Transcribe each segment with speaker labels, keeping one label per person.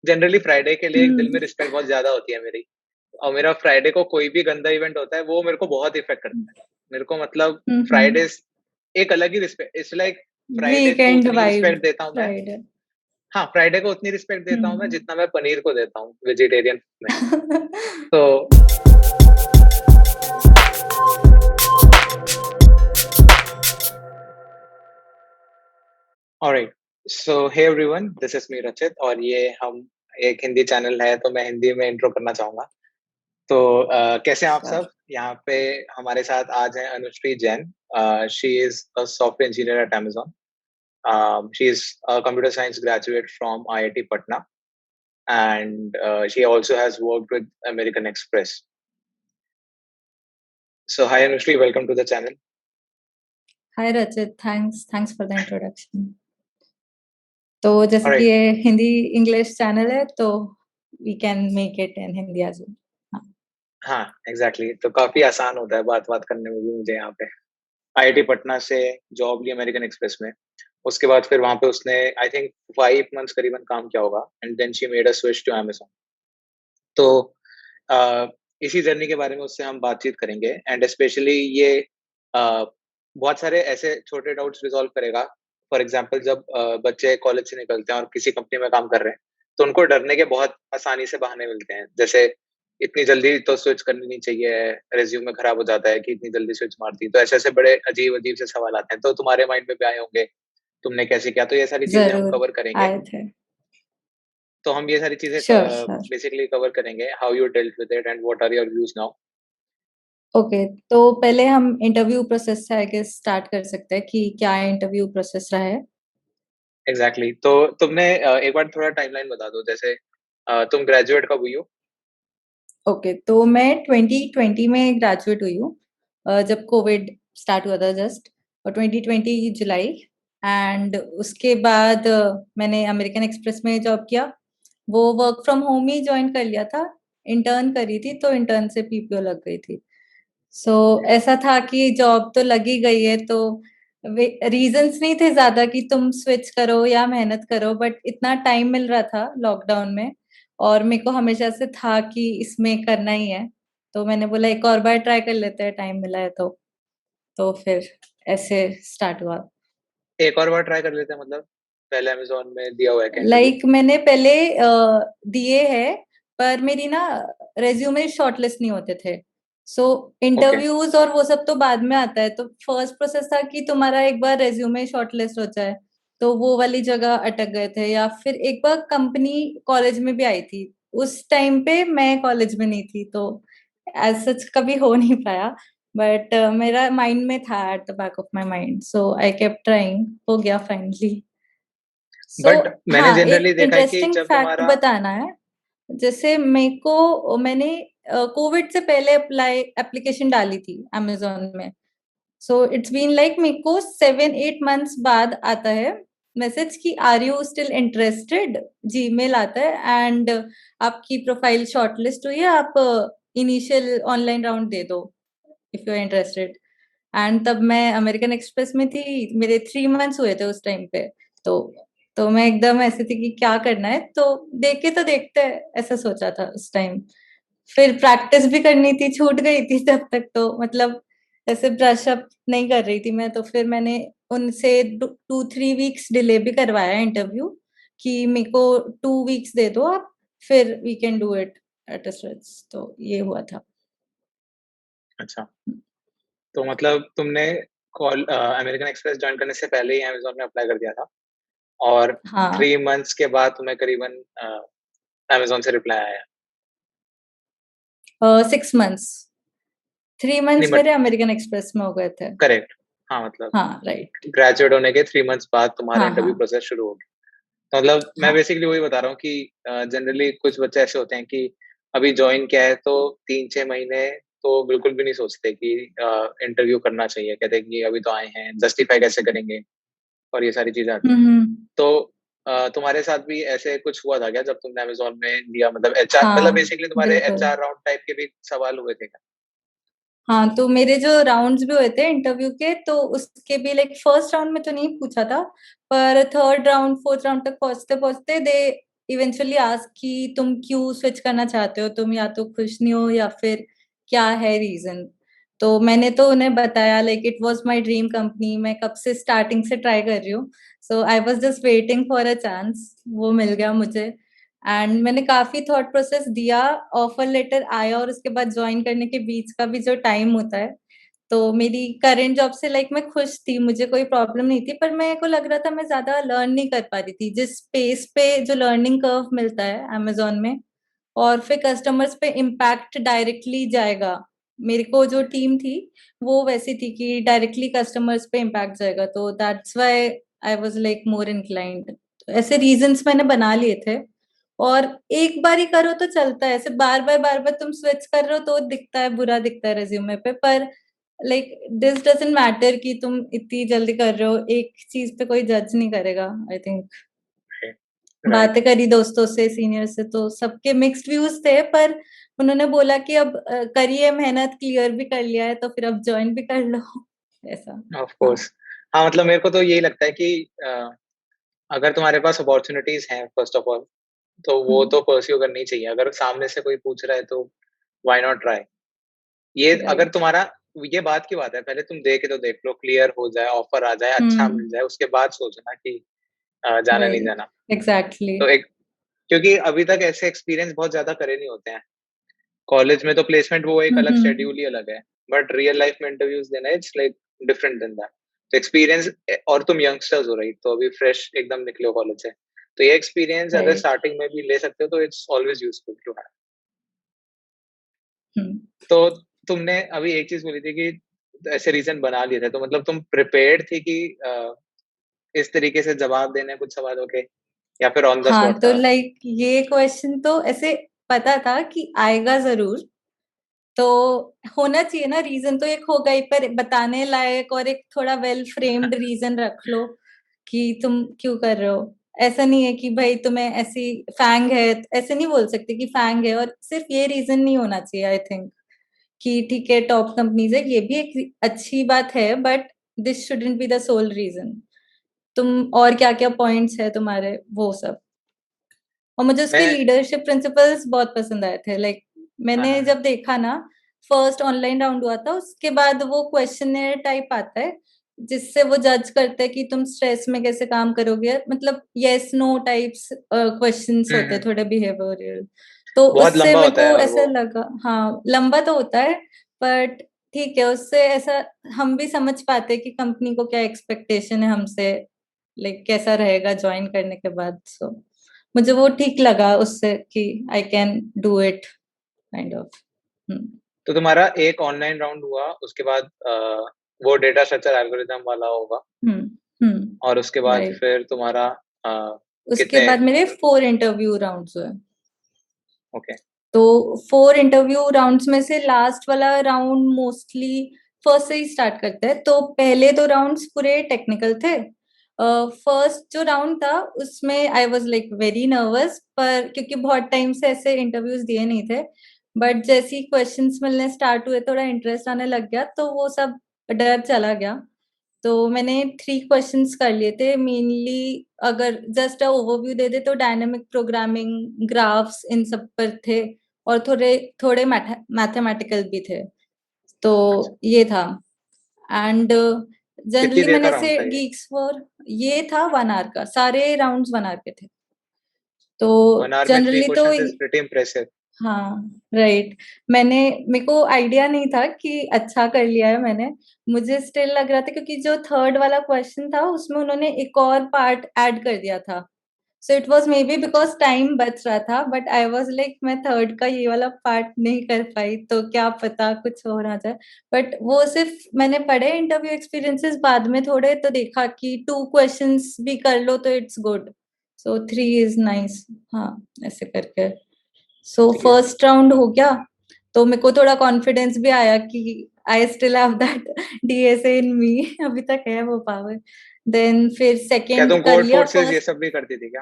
Speaker 1: Generally Friday के लिए एक दिल में
Speaker 2: हम्म
Speaker 1: रिस्पेक्ट बहुत ज़्यादा होती है मेरी। और मेरा फ्राइडे को कोई भी गंदा इवेंट होता है, वो मेरे को बहुत इफ़ेक्ट करता है। मेरे को मतलब फ्राइडेज़ एक अलग ही रिस्पेक्ट, इट्स लाइक फ्राइडे को
Speaker 2: वीकेंड
Speaker 1: उतनी ही
Speaker 2: वाइब
Speaker 1: रिस्पेक्ट देता हूँ मैं।
Speaker 2: फ्राइडे।
Speaker 1: हाँ, फ्राइडे को उतनी रिस्पेक्ट देता हूँ मैं
Speaker 2: हम्म
Speaker 1: जितना मैं पनीर को देता हूँ वेजिटेरियन में। तो alright, so hey everyone, this is me Rachit और ये हम एक हिंदी चैनल है, तो मैं हिंदी में इंट्रो करना चाहूँगा। तो कैसे हैं आप
Speaker 2: श्योर।
Speaker 1: सब? यहाँ पे हमारे साथ आज हैं Anushree Jain. She is a software engineer at Amazon. She is a computer science graduate from IIT Patna, and she also has worked with American Express. So, hi Anushri, welcome to the channel.
Speaker 2: हाय रचित, thanks for the introduction. तो जैसे
Speaker 1: All
Speaker 2: कि
Speaker 1: right.
Speaker 2: ये Hindi English channel है, तो we can make it in Hindi as well. हाँ।
Speaker 1: हाँ, exactly exactly. तो काफी आसान होता है बात करने में भी मुझे यहाँ पे। आईआईटी पटना से जॉब ली अमेरिकन एक्सप्रेस में। उसके बाद फिर वहाँ पे उसने आई थिंक 5 मंथ्स करीबन काम किया होगा, and then she made a switch to Amazon. तो अ, इसी जर्नी के बारे में उससे हम बातचीत करेंगे, एंड स्पेशली ये बहुत सारे ऐसे छोटे डाउट्स रिजॉल्व करेगा। फॉर एग्जांपल, जब बच्चे कॉलेज से निकलते हैं और किसी कंपनी में काम कर रहे हैं, तो उनको डरने के बहुत आसानी से बहाने मिलते हैं। जैसे इतनी जल्दी तो स्विच करनी नहीं चाहिए, रिज्यूमे खराब हो जाता है कि इतनी जल्दी स्विच मार दी। तो ऐसे-ऐसे बड़े अजीब-अजीब से सवाल आते हैं। तो तुम्हारे माइंड में भी आए होंगे, तुमने कैसे किया? तो ये सारी चीज़ें हम
Speaker 2: जरूर
Speaker 1: कवर करेंगे।
Speaker 2: आए थे।
Speaker 1: तो हम ये सारी चीज़ें
Speaker 2: श्योर श्योर।
Speaker 1: बेसिकली कवर करेंगे, how you dealt with it and what are your views now.
Speaker 2: Okay, तो पहले हम इंटरव्यू प्रोसेस से आगे स्टार्ट कर सकते हैं कि क्या इंटरव्यू प्रोसेस रहा है।
Speaker 1: एग्ज़ैक्टली। तो तुमने एक बार थोड़ा टाइमलाइन बता दो, जैसे तुम ग्रेजुएट कब हुई हो?
Speaker 2: ओके, तो मैं 2020 में ग्रेजुएट हुई हूँ, जब कोविड स्टार्ट हुआ था जस्ट, और 2020 जुलाई। एंड उसके बाद मैंने अमेरिकन एक्सप्रेस में जॉब किया। वो work from home he join कर लिया था। इंटर्न करी थी, तो इंटर्न से पीपीओ लग गई थी। सो ऐसा था कि जॉब तो लगी गई है, तो रीजंस नहीं थे ज्यादा कि तुम स्विच करो या मेहनत करो, बट इतना टाइम मिल रहा था लॉकडाउन में, और मेरे को हमेशा से था कि इसमें करना ही है। तो मैंने बोला एक और बार ट्राई कर लेते हैं, टाइम मिला है तो फिर ऐसे स्टार्ट हुआ।
Speaker 1: एक और बार ट्राई कर लेते हैं, मतलब पहले अमेज़न में दिया हुआ है क्या इंटरव्यू?
Speaker 2: मैंने पहले दिए हैं, पर मेरी ना रेज्यूमे शॉर्टलिस्ट नहीं होते थे। सो
Speaker 1: ओके,
Speaker 2: इंटरव्यूज और वो सब तो बाद में आता है। तो फर्स्ट प्रोसेस था कि तुम्हारा एक बार रेज्यूमे शॉर्टलिस्ट हो जाए, तो वो वाली जगह अटक गए थे। या फिर एक बार कंपनी कॉलेज में भी आई थी, उस टाइम पे मैं कॉलेज में नहीं थी, तो एज सच कभी हो नहीं पाया। बट मेरा माइंड में था, at the back of my mind, so I kept trying, हो गया फाइनली। सो
Speaker 1: बट मैंने
Speaker 2: हाँ,
Speaker 1: जनरली
Speaker 2: एक
Speaker 1: देखा है कि
Speaker 2: इंटरेस्टिंग
Speaker 1: जब
Speaker 2: फैक्ट
Speaker 1: तुम्हारा
Speaker 2: बताना है। जैसे मैंने कोविड से पहले एप्लीकेशन डाली थी अमेजोन में। सो इट्स बीन लाइक मेरे को 7-8 मंथ्स बाद आता है मैसेज कि are you still interested. Gmail आता है, एंड आपकी प्रोफाइल शॉर्टलिस्ट हुई है, आप इनिशियल ऑनलाइन राउंड दे दो if you are interested. And तब मैं अमेरिकन एक्सप्रेस में थी, मेरे 3 मंथ्स हुए थे उस टाइम पे। तो तो मैं एकदम ऐसी थी कि क्या करना है, तो देखे तो देखते हैं, ऐसा सोचा था उस टाइम। फिर प्रैक्टिस भी करनी थी, छूट गई थी तब तक, तो मतलब ऐसे ब्रश अप नहीं कर रही थी मैं। तो फिर मैंने उनसे 2-3 वीक्स डिले भी करवाया इंटरव्यू, कि मेरे को 2 वीक्स दे दो आप, फिर we can do it at a stretch. तो ये हुआ था।
Speaker 1: अच्छा, तो मतलब तुमने अमेरिकन एक्सप्रेस जॉइन करने से पहले ही अमेज़न में अप्लाई कर दिया था, और
Speaker 2: हाँ,
Speaker 1: 3 मंथ्स के बाद तुम्हें करीबन अमेज़न से रिप्लाई आया।
Speaker 2: 6 मंथ्स, थ्री
Speaker 1: नहीं
Speaker 2: मंथ्स
Speaker 1: बट
Speaker 2: मेरे अमेरिकन एक्सप्रेस में हो गए थे।
Speaker 1: करेक्ट, हाँ, मतलब
Speaker 2: हाँ, राइट।
Speaker 1: ग्रेजुएट होने के 3 मंथ्स बाद तुम्हारा
Speaker 2: हाँ
Speaker 1: इंटरव्यू
Speaker 2: हाँ
Speaker 1: प्रोसेस शुरू हो गया। तो मतलब मैं
Speaker 2: हाँ।
Speaker 1: बेसिकली वही बता रहा हूँ कि जनरली कुछ बच्चे ऐसे होते हैं कि अभी जॉइन किया है, तो 3-6 महीने तो बिल्कुल भी नहीं सोचते कि इंटरव्यू करना चाहिए। कहते हैं कि अभी तो आए हैं, जस्टिफाई कैसे करेंगे, और ये सारी चीज़ें आती हैं।
Speaker 2: हम्म।
Speaker 1: तो तुम्हारे साथ भी ऐसे कुछ हुआ था क्या जब तुमने अमेज़न में दिया? मतलब एचआर, मतलब
Speaker 2: हाँ,
Speaker 1: बेसिकली तुम्हारे
Speaker 2: बिल्कुल।
Speaker 1: एचआर राउंड टाइप के भी सवाल हुए थे क्या?
Speaker 2: हाँ, तो मेरे जो राउंड्स भी हुए थे इंटरव्यू के, तो उसके भी लाइक फर्स्ट राउंड में तो नहीं पूछा था, पर थर्ड राउंड फोर्थ राउंड तक पहुंचते पहुंचते दे इवेंचुअली आस्क कि तुम क्यों स्विच करना चाहते हो, तुम या तो खुश नहीं हो या फिर क्या है रीजन। तो मैंने तो उन्हें बताया like it was my dream company, मैं कब से स्टार्टिंग से ट्राई कर रही हूँ, so I was just waiting for a chance, वो मिल गया मुझे। एंड मैंने काफी थॉट प्रोसेस दिया, ऑफर लेटर आया और उसके बाद ज्वाइन करने के बीच का भी जो टाइम होता है, तो मेरी करंट जॉब से लाइक मैं खुश थी, मुझे कोई प्रॉब्लम नहीं थी, पर मेरे को लग रहा था मैं ज्यादा लर्न नहीं कर पा रही थी जिस पेस पे जो लर्निंग कर्व मिलता है अमेजोन में, और फिर कस्टमर्स पे इम्पैक्ट डायरेक्टली जाएगा। मेरे को जो टीम थी वो वैसी थी कि डायरेक्टली कस्टमर्स पे इम्पैक्ट जाएगा, तो that's why I was like more inclined. ऐसे रीजंस मैंने बना लिए थे। और एक बार ही करो तो चलता है, ऐसे बार बार तुम स्विच कर रहे हो तो दिखता है, बुरा दिखता है रेज्यूमे पे, पर लाइक दिस डजंट मैटर कि तुम इतनी जल्दी कर रहे हो, एक चीज पे कोई जज नहीं करेगा आई थिंक।
Speaker 1: राइट।
Speaker 2: बातें करी दोस्तों से, सीनियर से, तो सबके मिक्स्ड व्यूज थे, पर उन्होंने बोला कि अब करिए मेहनत, क्लियर भी कर लिया है तो फिर अब ज्वाइन भी कर लो ऐसा।
Speaker 1: ऑफ
Speaker 2: हाँ।
Speaker 1: कोर्स। हाँ, मतलब मेरे को तो यही लगता है कि अगर तुम्हारे पास अपॉर्चुनिटीज हैं फर्स्ट ऑफ ऑल, तो वो
Speaker 2: हम्म।
Speaker 1: तो परस्यू करनी चाहिए। अगर सामने से कोई पूछ रहा है तो व्हाई नॉट ट्राई। ये अगर
Speaker 2: राइट।
Speaker 1: तुम्हारा, ये बात की बात है, पहले तुम दे के तो देख लो, क्लियर हो जाए, ऑफर आ जाए, अच्छा मिल
Speaker 2: हम्म।
Speaker 1: जाए, उसके बाद सोचना कि जाना नहीं
Speaker 2: राइट।
Speaker 1: जाना।
Speaker 2: एग्जैक्टली।
Speaker 1: तो एक, क्योंकि अभी तक ऐसे एक्सपीरियंस बहुत ज्यादा करे नहीं होते हैं। कॉलेज में तो प्लेसमेंट वो एक अलग
Speaker 2: हम्म।
Speaker 1: शेड्यूल ही अलग है, बट रियल लाइफ में इंटरव्यूज देना it's like different than that. तो एक्सपीरियंस, और तुम यंगस्टर्स हो रही, तो अभी फ्रेश एकदम निकले हो कॉलेज से, तो ये एक्सपीरियंस अगर
Speaker 2: राइट।
Speaker 1: स्टार्टिंग में भी ले सकते हो तो it's always useful to have.
Speaker 2: Hmm.
Speaker 1: तो तुमने अभी एक चीज बोली थी कि ऐसे रीजन बना लिए थे, तो मतलब तुम प्रिपेयर्ड थी कि इस तरीके से जवाब देने कुछ सवालों के, या फिर ऑन द
Speaker 2: हाँ,
Speaker 1: स्पॉट
Speaker 2: तो
Speaker 1: था?
Speaker 2: लाइक ये क्वेश्चन तो ऐसे पता था कि आएगा जरूर, तो होना चाहिए ना रीजन, तो एक होगा ही, पर बताने लायक और एक थोड़ा वेल फ्रेम्ड रीजन रख लो कि तुम क्यों कर रहे हो। ऐसा नहीं है कि भाई तुम्हें ऐसी फैंग है, ऐसे नहीं बोल सकते कि फैंग है और सिर्फ ये रीजन नहीं होना चाहिए आई थिंक, कि ठीक है टॉप कंपनीज है, ये भी एक अच्छी बात है, but this shouldn't be the sole reason. तुम और क्या क्या पॉइंट्स है तुम्हारे, वो सब। और मुझे उसके
Speaker 1: मैं
Speaker 2: लीडरशिप प्रिंसिपल्स बहुत पसंद आए थे, लाइक
Speaker 1: हाँ
Speaker 2: मैंने
Speaker 1: हाँ हाँ।
Speaker 2: जब देखा ना, फर्स्ट ऑनलाइन राउंड हुआ था, उसके बाद वो क्वेश्चनर टाइप आता है जिससे वो जज करते हैं कि तुम स्ट्रेस में कैसे काम करोगे, मतलब यस नो टाइप्स क्वेश्चंस होते हैं,
Speaker 1: हम्म।
Speaker 2: थोड़े बिहेवियरल। तो
Speaker 1: बहुत
Speaker 2: उससे
Speaker 1: लंबा
Speaker 2: मेरे
Speaker 1: होता है
Speaker 2: को
Speaker 1: और
Speaker 2: ऐसा
Speaker 1: वो।
Speaker 2: लगा, हाँ लंबा तो होता है, बट ठीक है, उससे ऐसा हम भी समझ पाते हैं कि कंपनी को क्या एक्सपेक्टेशन है हमसे, लाइक कैसा रहेगा ज्वाइन करने के बाद। सो मुझे वो ठीक लगा उससे कि I can do it kind of.
Speaker 1: तो तुम्हारा एक ऑनलाइन राउंड हुआ, उसके बाद वो डेटा स्ट्रक्चर एल्गोरिदम वाला होगा, और उसके बाद
Speaker 2: राइट।
Speaker 1: फिर तुम्हारा अ,
Speaker 2: उसके
Speaker 1: कितने?
Speaker 2: बाद मेरे 4 इंटरव्यू राउंड्स हुए।
Speaker 1: ओके।
Speaker 2: तो 4 इंटरव्यू राउंड्स में से लास्ट वाला राउंड मोस्टली फर्स्ट से ही स्टार्ट करते हैं, तो पहले तो राउंड्स पूरे टेक्निकल थे। फर्स्ट जो राउंड था उसमें I was like very nervous, पर क्योंकि बहुत टाइम से ऐसे इंटरव्यूज दिए नहीं थे, बट जैसे ही क्वेश्चंस मिलने स्टार्ट हुए, थोड़ा इंटरेस्ट आने लग गया, तो वो सब डर चला गया। तो मैंने 3 क्वेश्चंस कर लिए थे मेनली। अगर जस्ट ओवरव्यू दे दे तो डायनामिक प्रोग्रामिंग, ग्राफ्स, इन सब पर थे, और थोड़े थोड़े मैथमेटिकल भी थे, तो
Speaker 1: अच्छा,
Speaker 2: ये था। एंड
Speaker 1: कितनी
Speaker 2: जनरली
Speaker 1: देर
Speaker 2: मैंने
Speaker 1: का राउंड
Speaker 2: ऐसे
Speaker 1: था ये?
Speaker 2: गीक्स फॉर, ये था 1 आवर का, सारे राउंड्स 1 आवर के थे। तो
Speaker 1: 1 आवर में थ्री
Speaker 2: जनरली तो
Speaker 1: क्वेश्चन इज प्रीटी इम्प्रेसिव।
Speaker 2: हाँ राइट, मैंने मेरे को आइडिया नहीं था कि अच्छा कर लिया है मैंने, मुझे स्टिल लग रहा था क्योंकि जो थर्ड वाला क्वेश्चन था उसमें उन्होंने एक और पार्ट ऐड कर दिया था, so it was may be
Speaker 1: अच्छा।
Speaker 2: बिकॉज टाइम बच रहा था, बट आई वाज लाइक मैं थर्ड का ये वाला पार्ट नहीं कर पाई, तो क्या पता कुछ हो ना जाए। बट वो सिर्फ मैंने पढ़े इंटरव्यू एक्सपीरियंसेस बाद में थोड़े, तो देखा कि 2 क्वेश्चंस भी कर लो तो it's good, so 3 is nice. हाँ, ऐसे करके सो
Speaker 1: ठीक है।
Speaker 2: फर्स्ट राउंड हो गया, तो मेरे को थोड़ा कॉन्फिडेंस भी आया कि I still have that DSA in me अभी तक है वो पावर। देन फिर
Speaker 1: क्या
Speaker 2: सेकंड
Speaker 1: तुम
Speaker 2: कर
Speaker 1: कोड
Speaker 2: लिया,
Speaker 1: फोर्सेस ये
Speaker 2: फर्स्ट
Speaker 1: सब भी करती थी क्या?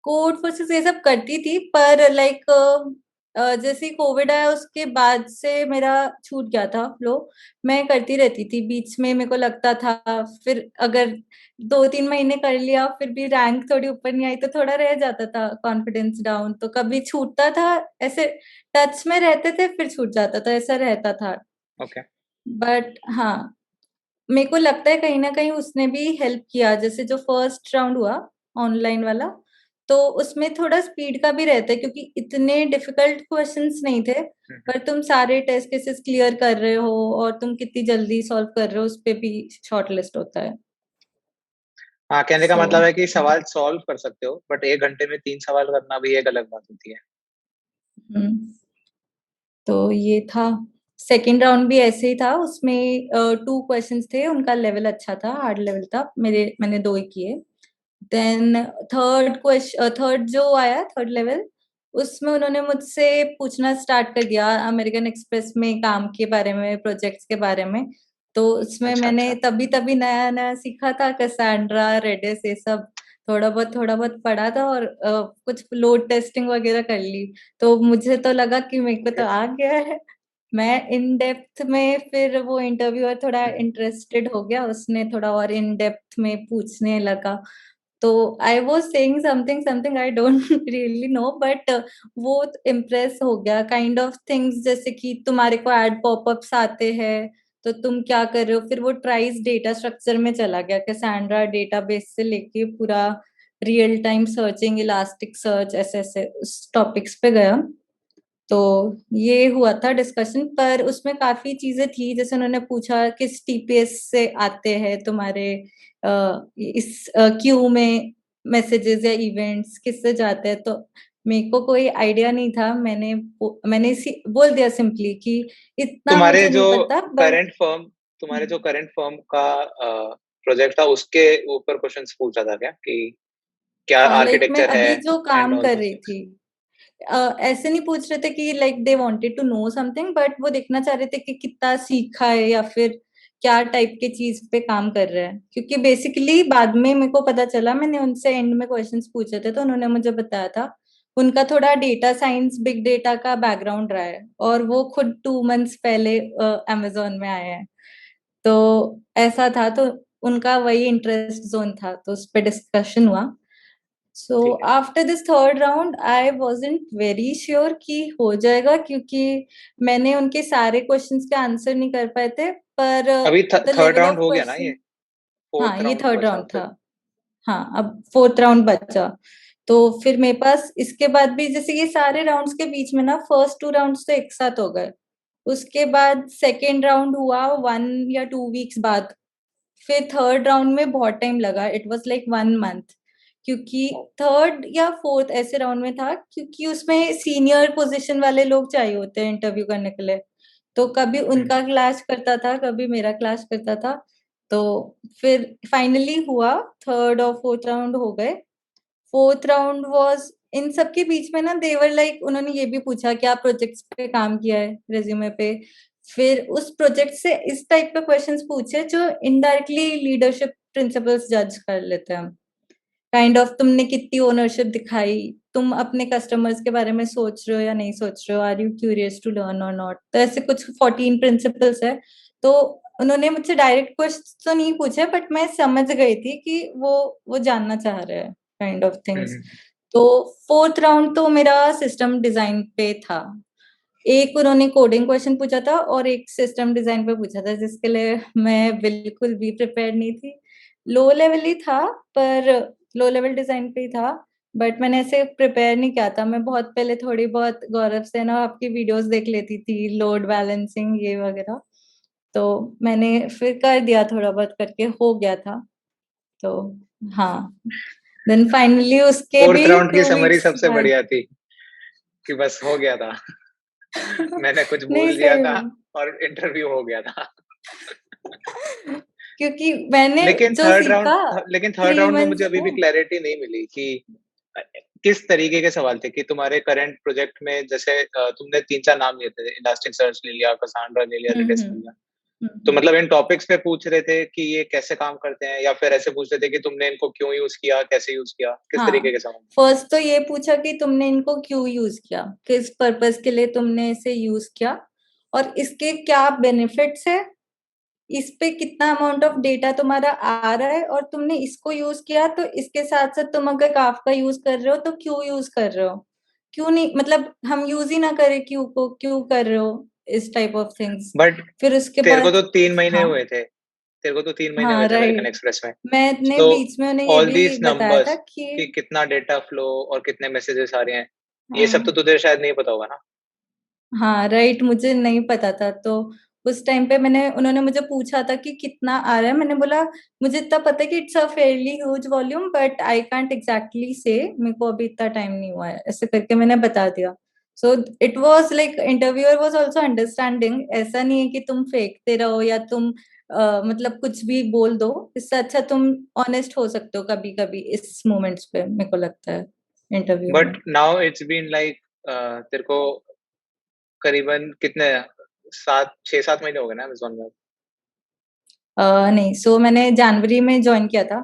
Speaker 2: कोड फोर्सेस ये सब करती थी, पर लाइक जैसे ही कोविड आया उसके बाद से मेरा छूट गया था फ्लो। मैं करती रहती थी, बीच में मेरे को लगता था, फिर अगर 2-3 महीने कर लिया फिर भी रैंक थोड़ी ऊपर नहीं आई तो थोड़ा रह जाता था कॉन्फिडेंस डाउन, तो कभी छूटता था, ऐसे टच में रहते थे फिर छूट जाता था, ऐसा रहता था।
Speaker 1: ओके।
Speaker 2: बट हाँ, मेरे को लगता है कहीं ना कहीं उसने भी हेल्प किया, जैसे जो फर्स्ट राउंड हुआ ऑनलाइन वाला, तो उसमें थोड़ा स्पीड का भी रहता है क्योंकि इतने डिफिकल्ट क्वेश्चंस नहीं थे, पर तुम सारे टेस्ट केसेस क्लियर कर रहे हो और तुम कितनी जल्दी सॉल्व कर रहे हो उस पे भी शॉर्ट लिस्ट होता है।
Speaker 1: हाँ, कहने का
Speaker 2: सो
Speaker 1: मतलब है कि सवाल सॉल्व कर सकते हो, बट 1 घंटे में 3 सवाल करना भी एक अलग बात होती है।
Speaker 2: तो ये था। सेकेंड राउंड भी ऐसे ही था, उसमें 2 क्वेश्चंस थे, उनका लेवल अच्छा था, हार्ड लेवल था, मैंने 2 ही किए। देन थर्ड जो आया, थर्ड लेवल, उसमें उन्होंने मुझसे पूछना स्टार्ट कर दिया अमेरिकन एक्सप्रेस में काम के बारे में, प्रोजेक्ट्स के बारे में। तो उसमें
Speaker 1: अच्छा,
Speaker 2: मैंने
Speaker 1: अच्छा।
Speaker 2: तभी तभी नया नया सीखा था, कैसेंड्रा, रेडिस, ये सब थोड़ा बहुत पढ़ा था, और कुछ लोड टेस्टिंग वगैरह कर ली। तो मुझे तो लगा कि मेरे को तो
Speaker 1: यस।
Speaker 2: आ गया है। मैं इन डेप्थ में, फिर वो इंटरव्यूअर थोड़ा
Speaker 1: हुँ,
Speaker 2: इंटरेस्टेड हो गया, उसने थोड़ा और इन डेप्थ में पूछने लगा। तो I was saying something something, I don't really know, but वो इम्प्रेस हो गया काइंड ऑफ थिंग्स, जैसे कि तुम्हारे को एड पॉपअप्स आते हैं तो तुम क्या कर रहे हो, फिर वो ट्राइस डेटा स्ट्रक्चर में चला गया, कैसेंड्रा डेटाबेस से लेके पूरा real time searching, elastic search, ऐसे ऐसे उस टॉपिक्स पे गया। तो ये हुआ था डिस्कशन, पर उसमें काफी चीजें थी, जैसे उन्होंने पूछा किस टीपीएस से आते हैं तुम्हारे इस क्यू में मैसेजेस या इवेंट्स किससे जाते हैं, तो मेरे को कोई आइडिया नहीं था, मैंने बोल दिया सिंपली कि इतना
Speaker 1: तुम्हारे
Speaker 2: मुझे
Speaker 1: जो
Speaker 2: नहीं पता, बट
Speaker 1: करंट फर्म तुम्हारे जो करंट फर्म का प्रोजेक्ट था, उसके ऊपर क्वेश्चंस पूछा था क्या कि क्या
Speaker 2: हाँ, लाइक मैं
Speaker 1: आर्किटेक्चर है
Speaker 2: अभी जो
Speaker 1: एंड
Speaker 2: काम
Speaker 1: ऑल
Speaker 2: कर
Speaker 1: दोस
Speaker 2: रही
Speaker 1: थिंग्स?
Speaker 2: थी, ऐसे नहीं पूछ रहे थे कि like they wanted to know something, but वो देखना चाह रहे थे कि कितना सीखा है या फिर क्या टाइप के चीज पे काम कर रहे हैं, क्योंकि बेसिकली बाद में मेरे को पता चला, मैंने उनसे एंड में क्वेश्चंस पूछे थे तो उन्होंने मुझे बताया था उनका थोड़ा डेटा साइंस, बिग डेटा का बैकग्राउंड रहा है, और वो खुद 2 मंथ्स पहले अमेजोन में आए हैं। तो ऐसा था, तो उनका वही इंटरेस्ट जोन था, तो उस पर डिस्कशन हुआ। सो
Speaker 1: ठीक है।
Speaker 2: After this third round I wasn't very sure कि हो जाएगा, क्योंकि मैंने उनके सारे क्वेश्चंस के आंसर नहीं कर पाए थे, पर
Speaker 1: अभी
Speaker 2: the
Speaker 1: third
Speaker 2: level
Speaker 1: round
Speaker 2: of
Speaker 1: हो गया ना ये?
Speaker 2: क्वेश्चन। हाँ,
Speaker 1: फोर्थ
Speaker 2: ये
Speaker 1: राउंड
Speaker 2: थर्ड
Speaker 1: बचा
Speaker 2: राउंड था।
Speaker 1: फिर?
Speaker 2: हाँ, अब फोर्थ राउंड बचा। तो फिर मेरे पास इसके बाद भी, जैसे ये सारे राउंड्स के बीच में ना, फर्स्ट 2 राउंड्स तो एक साथ हो गए, उसके बाद सेकेंड राउंड हुआ 1 या 2 वीक्स बाद, फिर थर्ड राउंड में बहुत टाइम लगा, इट वाज लाइक 1 मंथ, क्योंकि थर्ड या फोर्थ ऐसे राउंड में था, क्योंकि उसमें सीनियर पोजीशन वाले लोग चाहिए होते हैं इंटरव्यू करने के लिए, तो कभी
Speaker 1: हम्म।
Speaker 2: उनका क्लैश करता था, कभी मेरा क्लैश करता था। तो फिर फाइनली हुआ, थर्ड और फोर्थ राउंड हो गए। फोर्थ राउंड वाज, इन सब के बीच में ना, देवर लाइक, उन्होंने ये भी पूछा क्या प्रोजेक्ट्स पे काम किया है रेज्यूमे पे, फिर उस प्रोजेक्ट से इस टाइप के क्वेश्चंस पूछे जो इनडायरेक्टली लीडरशिप प्रिंसिपल्स जज कर लेते हैं, काइंड ऑफ तुमने कितनी ओनरशिप दिखाई, तुम अपने कस्टमर्स के बारे में सोच रहे हो या नहीं सोच रहे हो, are you curious to learn और नॉट, तो ऐसे कुछ 14 प्रिंसिपल्स है। तो उन्होंने मुझसे डायरेक्ट क्वेश्चन तो नहीं पूछे, बट मैं समझ गई थी कि वो जानना चाह रहे हैं काइंड ऑफ थिंग्स।
Speaker 1: हम्म।
Speaker 2: तो फोर्थ राउंड तो मेरा सिस्टम डिजाइन पे था, एक उन्होंने कोडिंग क्वेश्चन पूछा था और एक सिस्टम डिजाइन पे पूछा था, जिसके लिए मैं बिल्कुल भी प्रिपेयर नहीं थी। लो लेवल ही था, पर लो लेवल डिजाइन पे ही था, बट मैंने ऐसे प्रिपेयर नहीं किया था, मैं बहुत पहले थोड़ी बहुत गौरव से ना आपकी वीडियोस देख लेती थी, लोड बैलेंसिंग ये वगैरह, तो मैंने फिर कर दिया, थोड़ा बहुत करके हो गया था। तो हाँ, देन फाइनली उसके
Speaker 1: फोर्थ
Speaker 2: भी
Speaker 1: राउंड की
Speaker 2: टू
Speaker 1: समरी
Speaker 2: वीक्स
Speaker 1: सबसे
Speaker 2: बाद।
Speaker 1: बढ़िया थी कि बस हो गया था। मैंने कुछ
Speaker 2: नहीं,
Speaker 1: बोल दिया
Speaker 2: सही
Speaker 1: था
Speaker 2: में।
Speaker 1: और इंटरव्यू हो गया था।
Speaker 2: क्योंकि मैंने
Speaker 1: लेकिन
Speaker 2: जो सीखा
Speaker 1: थर्ड
Speaker 2: थ्री
Speaker 1: राउंड में मुझे
Speaker 2: मंथ्स
Speaker 1: अभी भी
Speaker 2: में।
Speaker 1: क्लैरिटी नहीं मिली कि अ, किस तरीके के सवाल थे कि तुम्हारे करंट प्रोजेक्ट में जैसे तुमने 3-4 नाम लिए थे, इलास्टिक सर्च ले लिया, कसांड्रा ले लिया,
Speaker 2: हम्म
Speaker 1: रेडिस ले
Speaker 2: हम्म
Speaker 1: लिया। तो मतलब इन टॉपिक्स पे पूछ रहे थे कि ये कैसे काम करते हैं, या फिर ऐसे पूछ रहे थे कि तुमने इनको क्यों यूज किया, कैसे यूज किया, किस
Speaker 2: हाँ,
Speaker 1: तरीके के सवाल?
Speaker 2: फर्स्ट तो ये पूछा कि तुमने इनको क्यों यूज किया, किस पर्पस के लिए तुमने इसे यूज किया, और इसके क्या बेनिफिट्स है, इस पे कितना अमाउंट ऑफ डेटा तुम्हारा आ रहा है, और तुमने इसको यूज किया तो इसके साथ साथ तुम अगर काफका यूज कर रहे हो तो क्यों यूज कर रहे हो, क्यों नहीं, मतलब हम यूज ही ना करें क्यों को, क्यों कर रहे हो, इस टाइप ऑफ थिंग्स।
Speaker 1: बट
Speaker 2: फिर उसके
Speaker 1: तेरे को
Speaker 2: बाद
Speaker 1: तो 3 महीने
Speaker 2: हाँ,
Speaker 1: हुए थे, तेरे को तो 3 महीने हुए
Speaker 2: हाँ
Speaker 1: थे अमेरिकन
Speaker 2: राइट,
Speaker 1: एक्सप्रेस में।
Speaker 2: मैंने
Speaker 1: तो
Speaker 2: बीच में उन्हें ये
Speaker 1: ऑल
Speaker 2: भी
Speaker 1: दीज
Speaker 2: बताया था
Speaker 1: नंबर्स
Speaker 2: कि
Speaker 1: कि कितना डेटा फ्लो और कितने मैसेजेस आ रहे हैं, ये सब तो
Speaker 2: हाँ,
Speaker 1: तुझे शायद नहीं पता होगा ना?
Speaker 2: हाँ राइट, मुझे नहीं पता था। तो उस टाइम पे उन्होंने मुझे पूछा था कि कितना आ रहा है, मैंने बोला मुझे इतना पता है कि it's a fairly huge volume, but I can't exactly से, मेरे को अभी इतना टाइम नहीं हुआ है, ऐसे करके मैंने बता दिया। So it was like interviewer was also understanding, ऐसा नहीं है कि तुम फेंकते रहो या तुम मतलब कुछ भी बोल दो, इससे अच्छा तुम ऑनेस्ट हो सकते हो कभी कभी इस मोमेंट्स पे, मेरे को लगता है इंटरव्यू में।
Speaker 1: But now it's been like, तेरे को करीबन कितने, 6-7 महीने हो गए ना अमेज़न में?
Speaker 2: नहीं, सो मैंने जनवरी में ज्वाइन किया था।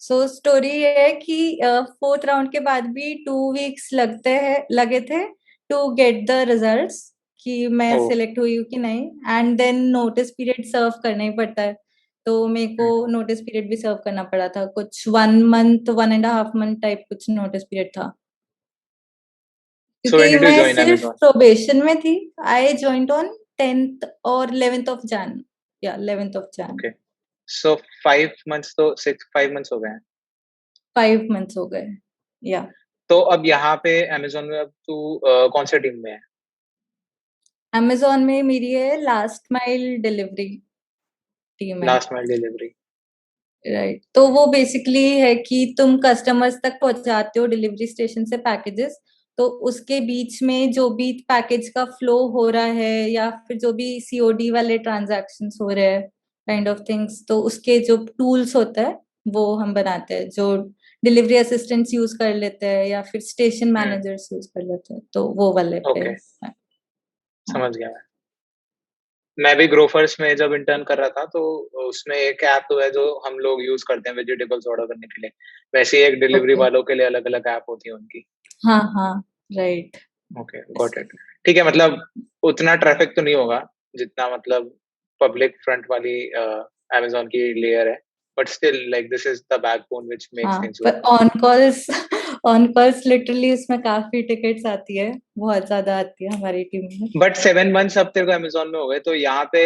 Speaker 2: सो स्टोरी ये है कि फोर्थ राउंड के बाद भी 2 वीक्स लगे थे टू गेट द रिजल्ट्स, कि मैं
Speaker 1: ओह!
Speaker 2: सिलेक्ट हुई हूँ कि नहीं, and then notice period serve करना ही पड़ता है। तो मेरे को
Speaker 1: हुँ।
Speaker 2: नोटिस पीरियड भी सर्व करना पड़ा था, कुछ 1 मंथ, 1.5 मंथ टाइप कुछ नोटिस पीरियड था,
Speaker 1: सो व्हेन
Speaker 2: क्योंकि
Speaker 1: डिड यू
Speaker 2: मैं
Speaker 1: जॉइन
Speaker 2: सिर्फ
Speaker 1: अमेज़न?
Speaker 2: प्रोबेशन में थी। आई ज्वाइंट ऑन 10th और 11th ऑफ जैन, या 11th of Jain.
Speaker 1: Okay. So 5 months तो 5 मंथ्स हो गए हैं।
Speaker 2: 5 मंथ्स हो गए, या
Speaker 1: तो अब यहाँ पे अमेज़न में अब तू कौन से टीम में है?
Speaker 2: अमेज़न में मेरी है लास्ट माइल डिलीवरी टीम है।
Speaker 1: Last mile delivery.
Speaker 2: राइट, तो वो बेसिकली है कि तुम कस्टमर्स तक पहुंचाते हो डिलीवरी स्टेशन से पैकेजेस, तो उसके बीच में जो भी पैकेज का फ्लो हो रहा है या फिर जो भी सीओडी वाले ट्रांजैक्शंस हो रहे हैं, काइंड ऑफ थिंग्स, तो उसके जो टूल्स होता है वो हम बनाते हैं, जो डिलीवरी असिस्टेंट्स यूज कर लेते हैं या फिर स्टेशन
Speaker 1: हुँ,
Speaker 2: मैनेजर्स यूज कर लेते हैं, तो वो वाले पे
Speaker 1: ओके,
Speaker 2: है। हाँ,
Speaker 1: समझ गया मैं। मैं भी ग्रोफर्स में जब इंटर्न कर रहा था, तो उसमें एक ऐप तो है जो हम लोग यूज़ करते हैं वेजिटेबल्स ऑर्डर करने के लिए। वैसे ही एक डिलीवरी
Speaker 2: ओके,
Speaker 1: वालों के लिए अलग-अलग ऐप होती है उनकी।
Speaker 2: हाँ हाँ, राइट।
Speaker 1: Okay, got it. ठीक है, मतलब उतना ट्रैफिक तो नहीं होगा जितना मतलब पब्लिक फ्रंट वाली अमेज़न की लेयर है। But still like this is the backbone which makes
Speaker 2: हाँ,
Speaker 1: थिंग्स
Speaker 2: पर
Speaker 1: work.
Speaker 2: On calls on calls literally उसमें काफी टिकट्स आती है, बहुत ज्यादा आती है हमारी टीम में।
Speaker 1: बट 7 मंथ्स अब तेरे को अमेज़न में हो गए, तो यहाँ पे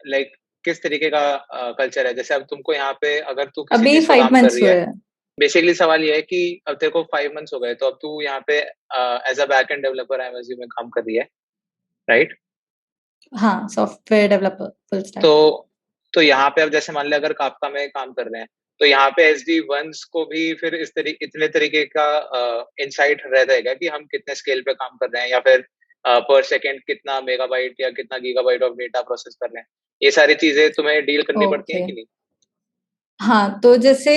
Speaker 1: लाइक किस तरीके का कल्चर है? जैसे अब तुमको यहाँ पे अगर तू किसी
Speaker 2: अभी
Speaker 1: चीज़ पे
Speaker 2: 5
Speaker 1: काम कर
Speaker 2: मंथ्स
Speaker 1: रही है,
Speaker 2: हुए हैं।
Speaker 1: बेसिकली सवाल ये है कि अब तेरे को 5 मंथ्स हो गए, तो अब तू यहाँ पे as a backend developer Amazon में काम कर रही है, राइट?
Speaker 2: हाँ, सॉफ्टवेयर डेवलपर फुल स्टैक।
Speaker 1: तो यहाँ पे अब जैसे मान लिया अगर काफका में काम कर रहे हैं, तो यहाँ पे एसडी वंस को भी फिर इतने तरीके का इनसाइट रह जाएगा कि हम कितने स्केल पे काम कर रहे हैं, या फिर पर सेकंड कितना मेगाबाइट या कितना गीगाबाइट ऑफ डेटा प्रोसेस कर रहे हैं। ये सारी चीजें तुम्हें डील करनी पड़ती हैं
Speaker 2: ओके,
Speaker 1: कि नहीं?
Speaker 2: हाँ, तो जैसे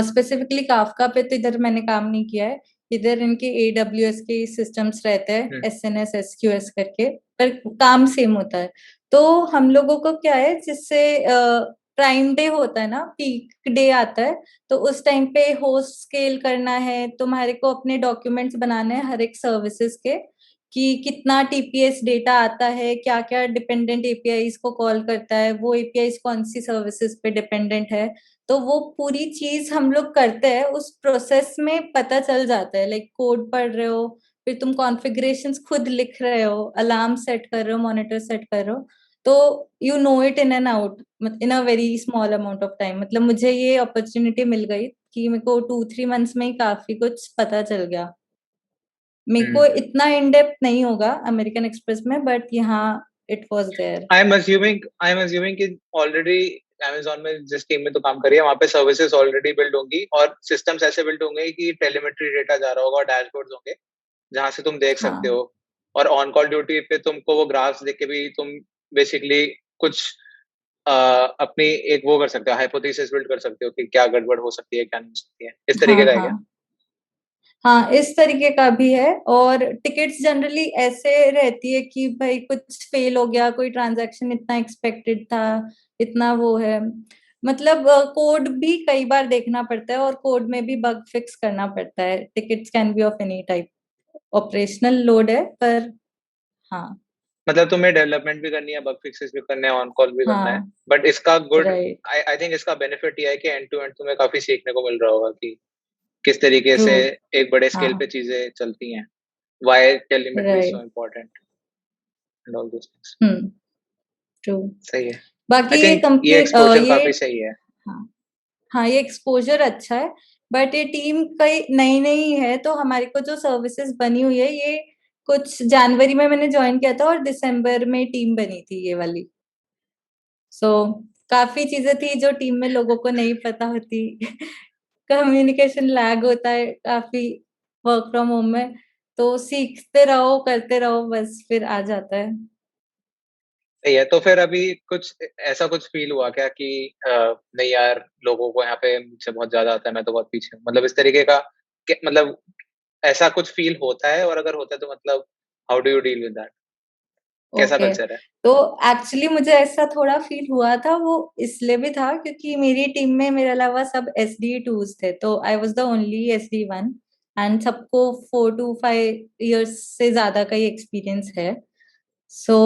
Speaker 2: स्पेसिफिकली काफका पे तो इधर मैंने काम नहीं किया है, इधर इनके AWS के सिस्टम्स रहते हैं,
Speaker 1: हुँ,
Speaker 2: SNS SQS करके, पर काम सेम होता है। तो हम लोगों को क्या है, जिससे प्राइम डे होता है ना, पीक डे आता है, तो उस टाइम पे होस्ट स्केल करना है, तुम्हारे को अपने डॉक्यूमेंट्स बनाने हैं हर एक सर्विसेज के, कि कितना TPS डेटा आता है, क्या क्या डिपेंडेंट APIs को कॉल करता है, वो APIs कौन सी सर्विसेज पे डिपेंडेंट है, तो वो पूरी चीज हम लोग करते हैं, उस प्रोसेस में पता चल जाता है, लाइक कोड पढ़ रहे हो, फिर तुम कॉन्फ़िगरेशंस खुद लिख रहे हो, अलार्म सेट कर रहे हो, मॉनिटर सेट कर रहे हो, तो you know it in and out in a very small amount of time. मतलब मुझे ये अपॉर्चुनिटी मिल गई कि मेरे को 2-3 मंथ्स में ही काफी कुछ पता चल गया। मेरे
Speaker 1: हुँ।
Speaker 2: को इतना इन डेप्थ नहीं होगा अमेरिकन एक्सप्रेस में, बट यहाँ it was there.
Speaker 1: I am assuming कि ऑलरेडी अमेज़न में जिस टीम में तू काम कर रही है, वहाँ पे सर्विसेज़ ऑलरेडी बिल्ड होंगी और सिस्टम्स ऐसे बिल्ड होंगे कि टेलीमेट्री डेटा जा रहा होगा और डैशबोर्ड्स होंगे, जहाँ से तुम देख सकते
Speaker 2: हाँ,
Speaker 1: हो। और ऑन कॉल ड्यूटी पे तुमको वो ग्राफ्स देख के भी तुम बेसिकली कुछ अ, अपनी एक वो कर सकते हो, हाइपोथेसिस बिल्ड कर सकते हो कि क्या गड़बड़ हो सकती है, क्या नहीं हो सकती है। इस
Speaker 2: हाँ,
Speaker 1: तरीके का है क्या?
Speaker 2: हाँ, हाँ, इस तरीके का भी है। और टिकट्स जनरली ऐसे रहती है कि भाई कुछ फेल हो गया, कोई ट्रांजैक्शन इतना एक्सपेक्टेड था, इतना वो है। मतलब कोड भी कई बार देखना पड़ता है और कोड में भी बग फिक्स करना पड़ता है। Tickets can be of any type. Operational load है पर हाँ।
Speaker 1: मतलब तुम्हें डेवलपमेंट भी करनी है, बग फिक्सेस भी करने हैं, ऑन कॉल भी करना है।
Speaker 2: हाँ,
Speaker 1: बट इसका गुड,
Speaker 2: राइट।
Speaker 1: आई थिंक इसका बेनिफिट ये है कि एंड टू एंड तुम्हें काफी सीखने को मिल रहा होगा कि किस तरीके
Speaker 2: ट्रू।
Speaker 1: से एक बड़े स्केल पे
Speaker 2: हाँ,
Speaker 1: चीजें चलती हैं, why telemetry is so
Speaker 2: right.
Speaker 1: Important and all those things.
Speaker 2: True.
Speaker 1: सही है।
Speaker 2: बाकी
Speaker 1: आई
Speaker 2: ये
Speaker 1: थिंक ये
Speaker 2: कंपनी
Speaker 1: एक्सपोजर
Speaker 2: ये
Speaker 1: काफी सही है।
Speaker 2: हाँ, हाँ, ये एक्सपोजर अच्छा है। बट ये टीम कई नई नई है, तो हमारे को जो सर्विसेज बनी हुई है ये कुछ जनवरी में मैंने ज्वाइन किया था और दिसंबर में टीम बनी थी ये वाली। सो काफी चीजें थी जो टीम में लोगों को नहीं पता होती। कम्युनिकेशन लैग होता है काफी वर्क फ्रॉम होम में। तो सीखते रहो, करते रहो, बस फिर आ जाता है।
Speaker 1: सही है। तो फिर अभी कुछ ऐसा कुछ फील हुआ क्या कि नहीं यार, लोगों को यहाँ पे मुझसे बहुत ज्यादा आता है, मैं तो बहुत पीछे हूँ, मतलब इस तरीके का मतलब ऐसा कुछ फील होता है? और अगर होता है तो मतलब how do you deal with that? कैसा
Speaker 2: ओके।
Speaker 1: कल्चर है?
Speaker 2: तो एक्चुअली मुझे ऐसा थोड़ा फील हुआ था, वो इसलिए भी था क्योंकि मेरी टीम में मेरे अलावा सब SD2s थे, तो I was the only SD1। And सबको 4 to 5 years से ज्यादा का ही एक्सपीरियंस है। सो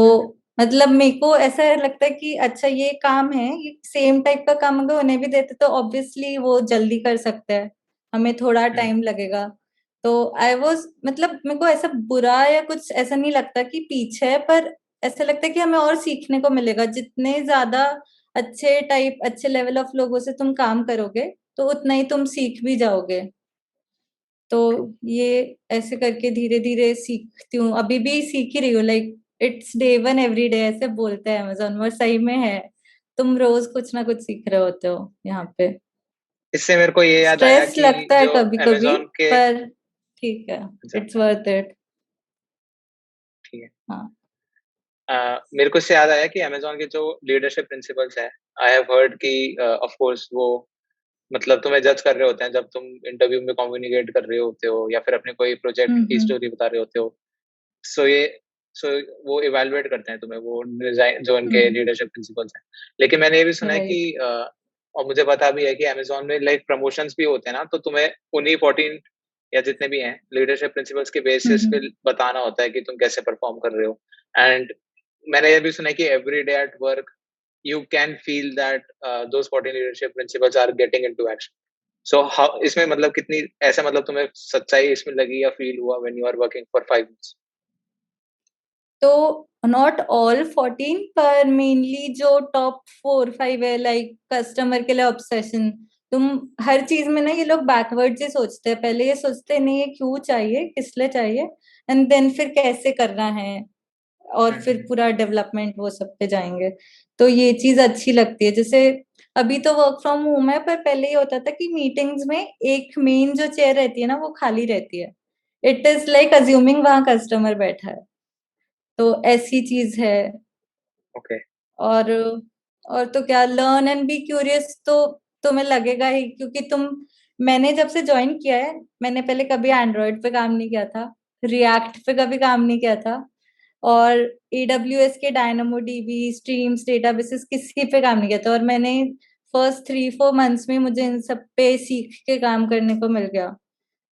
Speaker 2: मतलब मेरे को ऐसा लगता है कि अच्छा ये काम है, ये सेम टाइप का काम अगर उन्हें भी देते तो ऑब्वियसली वो जल्दी कर सकते हैं, हमें थोड़ा
Speaker 1: हम्म,
Speaker 2: टाइम लगेगा। तो आई वॉज मतलब मेरे को ऐसा बुरा या कुछ ऐसा नहीं लगता कि पीछे है, पर ऐसा लगता है कि हमें और सीखने को मिलेगा। जितने ज्यादा अच्छे टाइप अच्छे लेवल ऑफ लोगों से तुम काम करोगे तो उतना ही तुम सीख भी जाओगे। तो
Speaker 1: ट्रू।
Speaker 2: ये ऐसे करके धीरे धीरे सीखती हूँ, अभी भी सीख ही रही हूँ। Like it's day 1 every day ऐसे बोलते हैं अमेजोन में, और सही में है। तुम रोज कुछ ना कुछ सीख रहे होते हो यहाँ पे।
Speaker 1: इससे मेरे को ये याद आया
Speaker 2: स्ट्रेस
Speaker 1: कि
Speaker 2: लगता है
Speaker 1: जो
Speaker 2: कभी कभी,
Speaker 1: अमेजोन के,
Speaker 2: पर ठीक है।
Speaker 1: अच्छा,
Speaker 2: इट्स वर्थ इट।
Speaker 1: ठीक है।
Speaker 2: हाँ।
Speaker 1: मेरे को इससे याद आया कि अमेजोन के जो लीडरशिप प्रिंसिपल्स हैं, आई हैव हर्ड कि ऑफ कोर्स वो मतलब तुम्हें जज कर रहे होते हैं जब तुम इंटरव्यू में कम्युनिकेट कर रहे होते हो या फिर अपने कोई प्रोजेक्ट की
Speaker 2: हम्म।
Speaker 1: स्टोरी बता रहे होते हो। सो ये सो वो इवेलुएट करते हैं तुम्हें, वो डिजाइन जो उनके
Speaker 2: हम्म।
Speaker 1: लीडरशिप प्रिंसिपल्स हैं। लेकिन मैंने ये भी सुना है कि
Speaker 2: राइट।
Speaker 1: और मुझे पता भी है कि अमेजोन में लाइक प्रमोशंस भी होते हैं ना, तो तुम्हें उन्हीं 14 या जितने भी हैं लीडरशिप प्रिंसिपल्स के बेसिस पे
Speaker 2: हम्म।
Speaker 1: बताना होता है कि तुम कैसे परफॉर्म कर रहे हो। एंड मैंने ये भी सुना है कि every day at work you can feel that those 14 leadership principles are getting into action. So how इसमें मतलब कितनी ऐसा मतलब तुम्हें सच्चाई इसमें लगी या फील हुआ when you are working for 5 months?
Speaker 2: तो नॉट ऑल 14, पर मेनली जो टॉप 4 5 है, लाइक कस्टमर के लिए ऑब्सेशन। तुम हर चीज में ना, ये लोग बैकवर्ड से सोचते हैं। पहले ये सोचते हैं नहीं ये क्यों चाहिए, किस लिए चाहिए, एंड देन फिर कैसे करना है, और फिर
Speaker 1: हम्म,
Speaker 2: पूरा डेवलपमेंट वो सब पे जाएंगे। तो ये चीज अच्छी लगती है। जैसे अभी तो वर्क फ्रॉम होम है, पर पहले ये होता था कि मीटिंग्स में एक मेन जो चेयर रहती है ना वो खाली रहती है। इट इज लाइक अज्यूमिंग वहां कस्टमर बैठा है। तो ऐसी चीज है।
Speaker 1: ओके।
Speaker 2: और और तो क्या, लर्न एंड बी क्यूरियस तो तुम्हें लगेगा ही, क्योंकि मैंने जब से ज्वाइन किया है, मैंने पहले कभी एंड्रॉइड पे काम नहीं किया था, रिएक्ट पे कभी काम नहीं किया था, और AWS के डायनामो डीबी स्ट्रीम्स डेटाबेसेस किसी पे काम नहीं किया था। और मैंने फर्स्ट 3 4 मंथ्स में मुझे इन सब पे सीख के काम करने को मिल गया।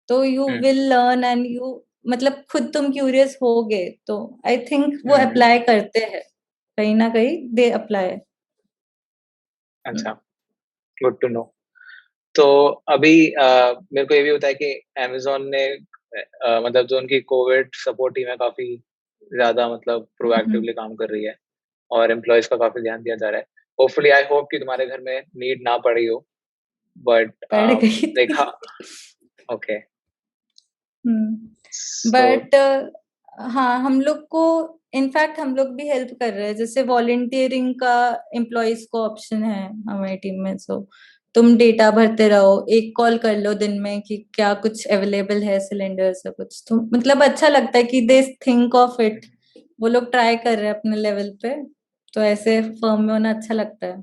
Speaker 2: तो you
Speaker 1: hmm,
Speaker 2: will learn and you मतलब खुद तुम क्यूरियस होगे, तो आई थिंक वो
Speaker 1: हम्म,
Speaker 2: अप्लाई करते हैं, कहीं ना कहीं दे अप्लाई।
Speaker 1: अच्छा, गुड टू नो। तो अभी मेरे को ये भी होता है कि अमेजोन ने मतलब जो उनकी कोविड सपोर्ट टीम है काफी ज्यादा मतलब प्रोएक्टिवली काम कर रही है और एम्प्लॉयज का काफी ध्यान दिया जा रहा है। होपफुली आई होप कि तुम्हारे घर में नीड ना पड़ी हो, बट
Speaker 2: पढ़ गई
Speaker 1: लाइक
Speaker 2: थी।
Speaker 1: हाँ, ओके। सो
Speaker 2: बट हाँ, हम लोग को इनफैक्ट हम लोग भी हेल्प कर रहे हैं। जैसे वॉलेंटियरिंग का एम्प्लॉयज को ऑप्शन है हमारी टीम में। सो तुम डेटा भरते रहो, एक कॉल कर लो दिन में कि क्या कुछ अवेलेबल है सिलेंडर से कुछ, तो मतलब अच्छा लगता है कि दे थिंक ऑफ इट। वो लोग ट्राई कर रहे हैं अपने लेवल पे। तो ऐसे फर्म में होना अच्छा लगता है।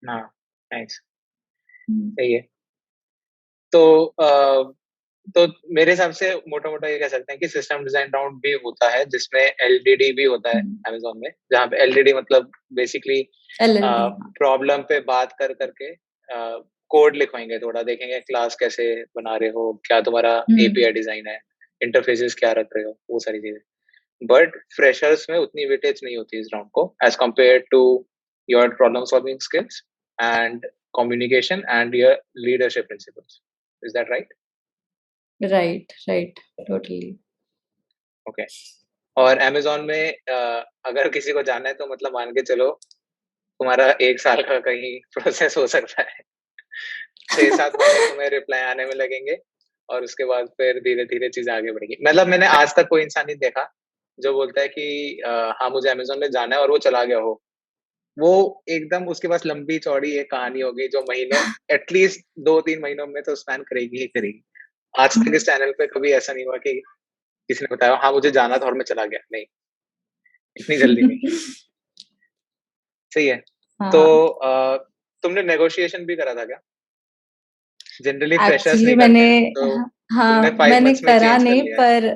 Speaker 1: हाँ, नाइस,
Speaker 2: हम्म।
Speaker 1: सही है। तो तो मेरे हिसाब से मोटा-मोटा ये कह सकते हैं कि सिस्टम डिज़ाइन राउंड भी होता है, जिसमें एलडीडी भी होता है
Speaker 2: हुँ,
Speaker 1: अमेज़न में, जहाँ पे एलडीडी मतलब बेसिकली
Speaker 2: एलएलडी हाँ।
Speaker 1: प्रॉब्लम पे बात कर के कोड लिखवाएँगे, थोड़ा देखेंगे क्लास कैसे बना रहे हो, क्या तुम्हारा
Speaker 2: हुँ,
Speaker 1: एपीआई डिज़ाइन है, इंटरफेसेस क्या रख रहे हो, वो सारी चीज़ें। बट फ्रेशर्स में उतनी वेटेज नहीं होती इस राउंड को as compared to your problem solving skills and communication and your leadership principles. Is that right?
Speaker 2: Right, right, totally.
Speaker 1: Okay. और अमेज़न में अगर किसी को जाना है तो मतलब मान के चलो तुम्हारा 1 साल का कहीं प्रोसेस हो सकता है। 6-7 महीने तुम्हें रिप्लाई आने में लगेंगे और उसके बाद फिर धीरे-धीरे चीज़ें आगे बढ़ेंगी। मतलब मैंने आज तक कोई इंसान नहीं देखा, जो बोलता है कि हाँ, मुझे अमेज़न में जाना है और वो चला गया हो। वो एकदम उसके पास लंबी-चौड़ी एक कहानी होगी जो महीनों एटलीस्ट 2-3 महीनों में तो स्पैन करेगी ही करेगी। आज तक इस चैनल पे कभी ऐसा नहीं हुआ कि किसी ने बताया हाँ, मुझे जाना था और मैं चला गया। नहीं, इतनी जल्दी नहीं। सही है। तो
Speaker 2: हाँ,
Speaker 1: तुमने नेगोशिएशन भी करा था क्या? जनरली फ्रेशर्स
Speaker 2: एक्चुअली
Speaker 1: नहीं
Speaker 2: मैंने
Speaker 1: करते हैं, तो तुमने
Speaker 2: हाँ,
Speaker 1: 5
Speaker 2: मैंने
Speaker 1: मंथ्स में
Speaker 2: करा
Speaker 1: चेंज कर
Speaker 2: नहीं
Speaker 1: लिया है।
Speaker 2: पर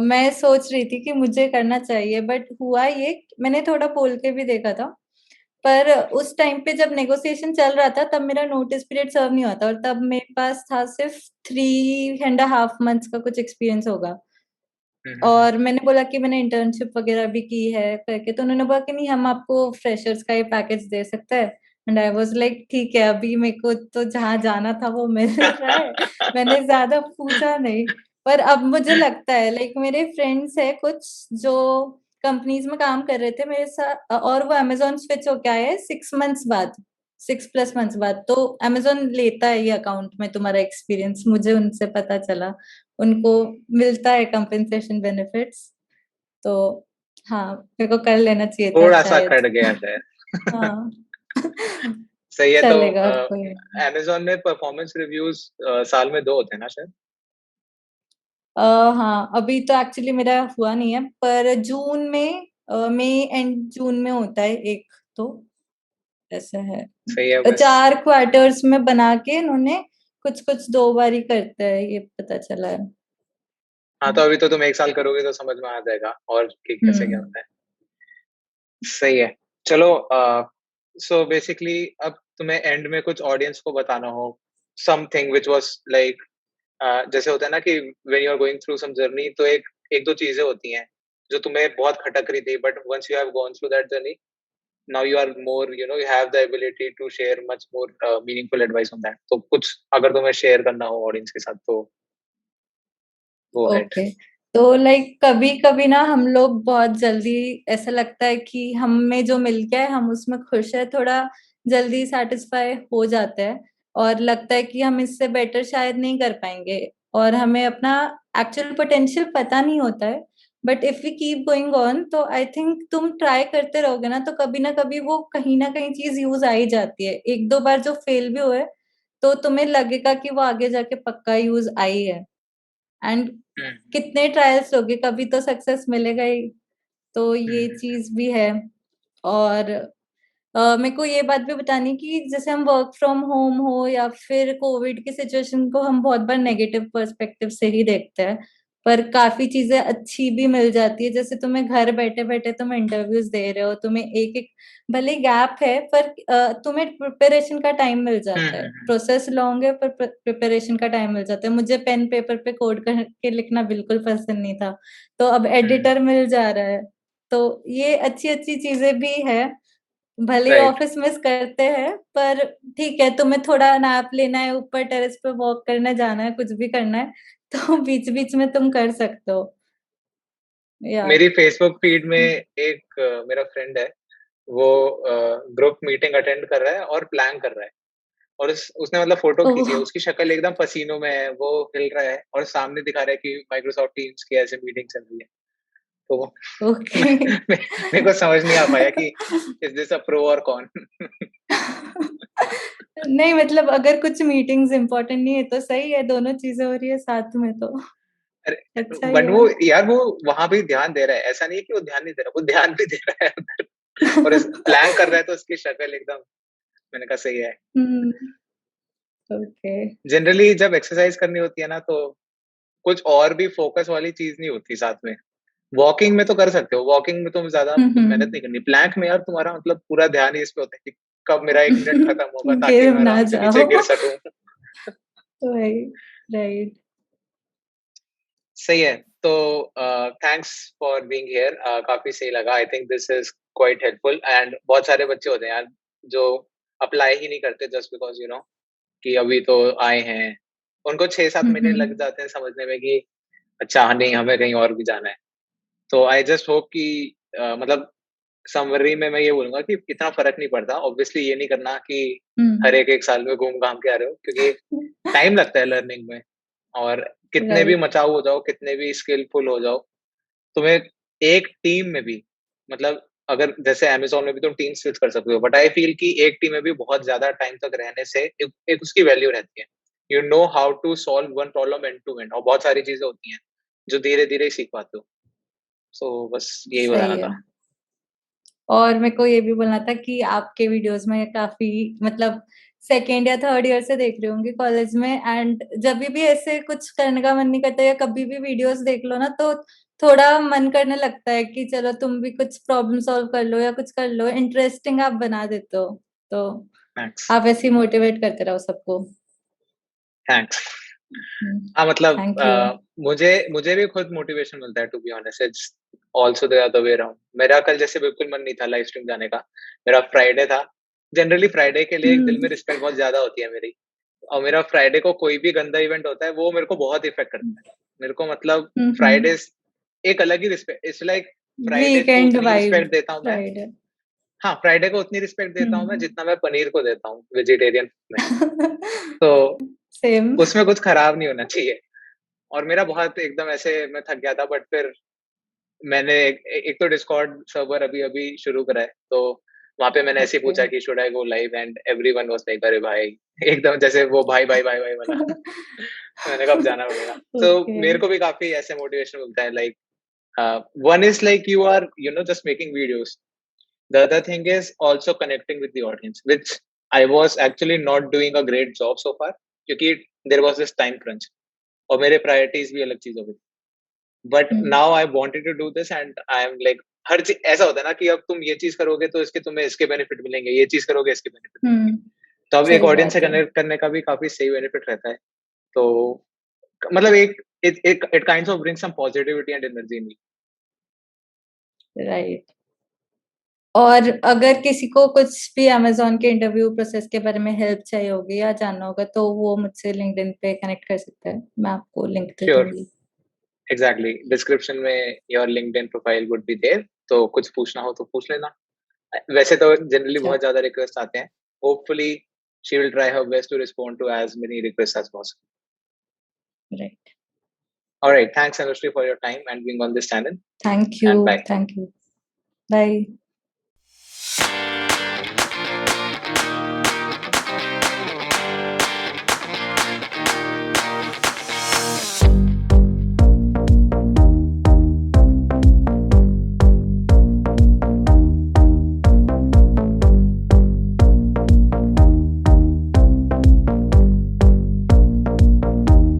Speaker 2: मैं सोच रही थी कि मुझे करना चाहिए बट हुआ ये मैंने थोड़ा बोल के भी देखा था। पर उस टाइम पे जब नेगोशिएशन चल रहा था तब मेरा नोटिस पीरियड सर्व नहीं हुआ था और तब मेरे पास था सिर्फ 3 एंड अ हाफ मंथ्स का कुछ एक्सपीरियंस होगा।
Speaker 1: हुँ, हुँ, हुँ।
Speaker 2: और मैंने बोला कि मैंने इंटर्नशिप वगैरह भी की है करके, तो उन्होंने बोला कि नहीं हम आपको फ्रेशर्स का ही पैकेज दे सकते हैं। एंड आई वाज़ लाइक ठीक है, अभी मेरे को तो जहाँ जाना था वो मिल रहा है, मैंने ज़्यादा पूछा नहीं। पर अब मुझे लगता है लाइक मेरे फ्रेंड्स हैं कुछ जो कंपनीज़ में काम कर रहे थे मेरे साथ और वो अमेज़न स्विच होके आए हैं 6 मंथ्स बाद, 6 प्लस मंथ्स बाद। तो अमेज़न लेता है ये अकाउंट में तुम्हारा एक्सपीरियंस, मुझे उनसे पता चला। उनको मिलता है कंपेंसेशन बेनिफिट्स, तो हाँ, मेरे को कर लेना चाहिए था
Speaker 1: थोड़ा-सा
Speaker 2: शायद।
Speaker 1: खट गया शायद।
Speaker 2: हाँ।
Speaker 1: सही है तो
Speaker 2: चलेगा कोई नहीं।
Speaker 1: अमेज़न में परफॉर्मेंस रिव्यूज़ साल में 2 होते हैं ना शायद?
Speaker 2: अ, हाँ, अभी तो एक्चुअली मेरा हुआ नहीं है, पर जून में मई एंड जून में होता है 1 तो ऐसा है।
Speaker 1: सही है बस।
Speaker 2: 4 क्वार्टर्स में बना के इन्होंने कुछ-कुछ 2 बार ही करता है, ये पता चला है।
Speaker 1: हाँ, तो अभी तो तुम 1 साल करोगे तो समझ में आ जाएगा और कि कैसे क्या
Speaker 2: हुँ।
Speaker 1: होता है। सही है। चलो सो बेसिकली अब तुम्हें एंड में कुछ ऑडियंस को बताना हो, समथिंग व्हिच वाज़ लाइक जैसे होता है ना कि when you are going through some journey तो एक 1-2 चीज़ें होती हैं, जो तुम्हें बहुत खटक रही थी but once you have gone through that journey, now you are more you have the ability to share much more meaningful advice on that. तो कुछ अगर तुम्हें शेयर करना हो ऑडियंस के साथ तो गो अहेड।
Speaker 2: ओके। तो लाइक कभी-कभी ना हम लोग बहुत जल्दी ऐसा लगता है कि हमें जो मिल गया है हम उसमें खुश हैं, थोड़ा जल्दी सैटिस्फाई हो जाते हैं और लगता है कि हम इससे बेटर शायद नहीं कर पाएँगे और हमें अपना एक्चुअल पोटेंशियल पता नहीं होता है। But if we keep going on तो आई थिंक तुम ट्राई करते रहोगे ना तो कभी ना कभी वो कहीं न कहीं चीज़ यूज़ आ ही जाती है। 1-2 बार जो फेल भी हुए, तो तुम्हें लगेगा कि वो आगे जाके पक्का यूज़ आई है। एंड
Speaker 1: हुँ,
Speaker 2: कितने ट्रायल्स लोगे, कभी तो सक्सेस मिलेगा ही, तो
Speaker 1: हुँ,
Speaker 2: ये
Speaker 1: हुँ, हुँ,
Speaker 2: चीज़ भी है। और मेरे को ये बात भी बतानी कि जैसे हम वर्क फ्रॉम होम हो या फिर कोविड की सिचुएशन को हम बहुत बार नेगेटिव पर्सपेक्टिव से ही देखते हैं, पर काफ़ी चीज़ें अच्छी भी मिल जाती है। जैसे तुम्हें घर बैठे-बैठे तुम इंटरव्यूज़ दे रहे हो, तुम्हें एक-एक भले गैप है पर तुम्हें प्रिपरेशन का टाइम मिल
Speaker 1: हुँ,
Speaker 2: जाता है।
Speaker 1: हुँ, हुँ,
Speaker 2: प्रोसेस लॉन्ग है पर प्रिपरेशन का टाइम मिल जाता है। मुझे पेन पेपर पे कोड करके लिखना बिल्कुल पसंद नहीं था, तो अब
Speaker 1: हुँ,
Speaker 2: एडिटर मिल जा रहा है। तो ये अच्छी-अच्छी चीज़ें भी है। भले ही
Speaker 1: राइट।
Speaker 2: ऑफिस मिस करते हैं, पर ठीक है, तुम्हें थोड़ा नैप लेना है, ऊपर टेरेस पे वॉक करने जाना है, कुछ भी करना है, तो बीच-बीच में तुम कर सकते हो। या
Speaker 1: मेरी फेसबुक फीड में एक मेरा फ्रेंड है, वो ग्रुप मीटिंग अटेंड कर रहा है और प्लान कर रहा है और उसने मतलब फ़ोटो खींची
Speaker 2: ओह!
Speaker 1: है, उसकी शक्ल एकदम पसीनों में है, वो हिल रहा है और सामने दिखा रहा है कि माइक्रोसॉफ्ट टीम्स की ऐसे मीटिंग चल रही है। तो
Speaker 2: ओके।
Speaker 1: मेरे को समझ नहीं आ पाया कि इज़ दिस अ प्रो और कॉन?
Speaker 2: नहीं मतलब अगर कुछ मीटिंग्स इम्पोर्टेंट नहीं है, तो सही है, दोनों चीज़ें हो रही है साथ में तो
Speaker 1: अरे
Speaker 2: अच्छा ही
Speaker 1: बट
Speaker 2: है।
Speaker 1: वो यार वो वहाँ भी ध्यान दे रहा है, ऐसा नहीं है कि वो ध्यान नहीं दे रहा, वो ध्यान भी दे रहा है उधर और इस प्लान कर रहा है तो उसकी शक्ल एकदम मैंने कहा सही है।
Speaker 2: हुँ, ओके।
Speaker 1: जनरली जब एक्सरसाइज करनी होती है ना, तो कुछ और भी फोकस वाली चीज नहीं होती साथ में। वॉकिंग में तो कर सकते हो, वॉकिंग में तुम ज्यादा
Speaker 2: हुँ,
Speaker 1: मतलब मेहनत नहीं
Speaker 2: हुँ।
Speaker 1: करनी। प्लैंक में यार तुम्हारा मतलब पूरा ध्यान ही इस पे होता है कि कब मेरा 1 मिनट खत्म होगा ताकि
Speaker 2: गिर
Speaker 1: मैं
Speaker 2: ना
Speaker 1: आराम से नीचे
Speaker 2: जाओ।
Speaker 1: गिर सकूँ।
Speaker 2: वही, राइट।
Speaker 1: सही है। तो थैंक्स फॉर बीइंग हियर। काफ़ी सही लगा। I think this is quite helpful and बहुत सारे बच्चे होते हैं यार जो अप्लाई ही नहीं करते जस्ट बिकॉज़ कि अभी तो आए हैं। उनको 6-7
Speaker 2: हुँ,
Speaker 1: महीने लग
Speaker 2: हुँ।
Speaker 1: जाते हैं समझने में कि अच्छा हाँ, नहीं हमें कहीं और भी जाना है। तो आई जस्ट होप कि मतलब समरी में मैं ये बोलूँगा कि इतना फ़र्क नहीं पड़ता। ऑब्वियसली ये नहीं करना कि
Speaker 2: हुँ।
Speaker 1: हर एक साल में घूम-घाम के आ रहे हो, क्योंकि टाइम लगता है लर्निंग में। और कितने भी
Speaker 2: राइट।
Speaker 1: मचाऊ हो जाओ, कितने भी स्किलफुल हो जाओ, तुम्हें एक टीम में भी मतलब अगर जैसे अमेज़न में भी तुम टीम स्विच कर सकते हो, बट आई फ़ील कि एक टीम में भी बहुत ज़्यादा टाइम तक रहने से एक एक उसकी वैल्यू रहती है। You know how to solve one problem end to end, और बहुत सारी चीज़ें होती हैं, जो धीरे-धीरे ही सीख पाते हो। सो बस यही बताना
Speaker 2: सही है।
Speaker 1: था।
Speaker 2: और मेरे को ये भी बोलना था कि आपके वीडियोज़ में काफ़ी मतलब सेकंड या थर्ड ईयर से देख रही होंगी कॉलेज में एंड जभी भी ऐसे कुछ करने का मन नहीं करता या कभी भी वीडियोज़ देख लो ना तो थोड़ा मन करने लगता है कि चलो तुम भी कुछ प्रॉब्लम सॉल्व कर लो या कुछ कर लो, इंटरेस्टिंग आप बना देते हो। तो
Speaker 1: थैंक्स,
Speaker 2: आप ऐसे ही मोटिवेट करते रहो सबको।
Speaker 1: थैंक्स।
Speaker 2: हुँ,
Speaker 1: हाँ, मतलब
Speaker 2: थैंक यू।
Speaker 1: मुझे मुझे भी खुद मोटिवेशन मिलता है to be honest. It's also the other way around. मेरा कल जैसे बिल्कुल मन नहीं था लाइव स्ट्रीम जाने का। मेरा फ्राइडे था। जनरली फ्राइडे के लिए एक दिल में
Speaker 2: हुँ।
Speaker 1: रिस्पेक्ट बहुत ज़्यादा होती है मेरी। और मेरा फ्राइडे को कोई भी गंदा इवेंट होता है, वो मेरे को बहुत इफ़ेक्ट करता है। मेरे को मतलब
Speaker 2: हुँ, हुँ।
Speaker 1: फ्राइडेज़ एक अलग ही रिस्पेक्ट, इट्स लाइक फ्राइडे को
Speaker 2: वीकेंड
Speaker 1: उतनी ही
Speaker 2: वाइब
Speaker 1: रिस्पेक्ट देता हूँ मैं।
Speaker 2: फ्राइडे।
Speaker 1: हाँ, फ्राइडे को उतनी रिस्पेक्ट देता हूँ मैं
Speaker 2: हुँ।
Speaker 1: जितना मैं पनीर को देता हूँ वेजिटेरियन में। तो
Speaker 2: सेम।
Speaker 1: उसमें कुछ खराब नहीं होना चाहिए। और मेरा बहुत एकदम ऐसे मैं थक गया था, बट फिर मैंने एक तो डिस्कॉर्ड सर्वर अभी-अभी शुरू करा है, तो वहाँ पे मैंने ऐसे ही
Speaker 2: ओके।
Speaker 1: पूछा कि should I go live, and everyone was like अरे भाई! एकदम जैसे वो भाई, भाई, भाई, भाई वाला। मैंने कहा अब जाना पड़ेगा। तो
Speaker 2: ओके।
Speaker 1: मेरे को भी काफ़ी ऐसे मोटिवेशन मिलता है, like one is like you are just making videos. The other thing is also connecting with the audience, which I was actually not doing a great job so far, क्योंकि there was this time crunch और मेरे priorities भी अलग चीजों पे। But
Speaker 2: um,
Speaker 1: now I wanted to do this and I am like हर चीज ऐसा होता है ना कि अब तुम ये चीज करोगे तो इसके तुम्हें इसके बेनिफिट मिलेंगे, ये चीज करोगे इसके बेनिफिट मिलेंगे।
Speaker 2: हुँ,
Speaker 1: तो अब एक
Speaker 2: सही
Speaker 1: ऑडियंस से
Speaker 2: बात है।
Speaker 1: कनेक्ट करने का भी काफी सही बेनिफिट रहता है। तो मतलब एक it kinds of bring some positivity and energy in me.
Speaker 2: Right. और अगर किसी को कुछ भी अमेज़न के इंटरव्यू प्रोसेस के बारे में हेल्प चाहिए होगी या जानना होगा तो वो मुझसे लिंक्डइन पे कनेक्ट कर सकता है। मैं आपको लिंक दे
Speaker 1: श्योर,
Speaker 2: दूँगी।
Speaker 1: एग्जैक्टली, डिस्क्रिप्शन में your LinkedIn profile would be there, तो कुछ पूछना हो तो पूछ लेना। वैसे तो जनरली
Speaker 2: श्योर,
Speaker 1: बहुत ज़्यादा रिक्वेस्ट आते हैं। Hopefully she will try her best to respond to as many request as possible.
Speaker 2: Right.
Speaker 1: Alright, thanks Anushree for your time and being on this channel,
Speaker 2: thank
Speaker 1: and bye.
Speaker 2: You, thank you. Bye.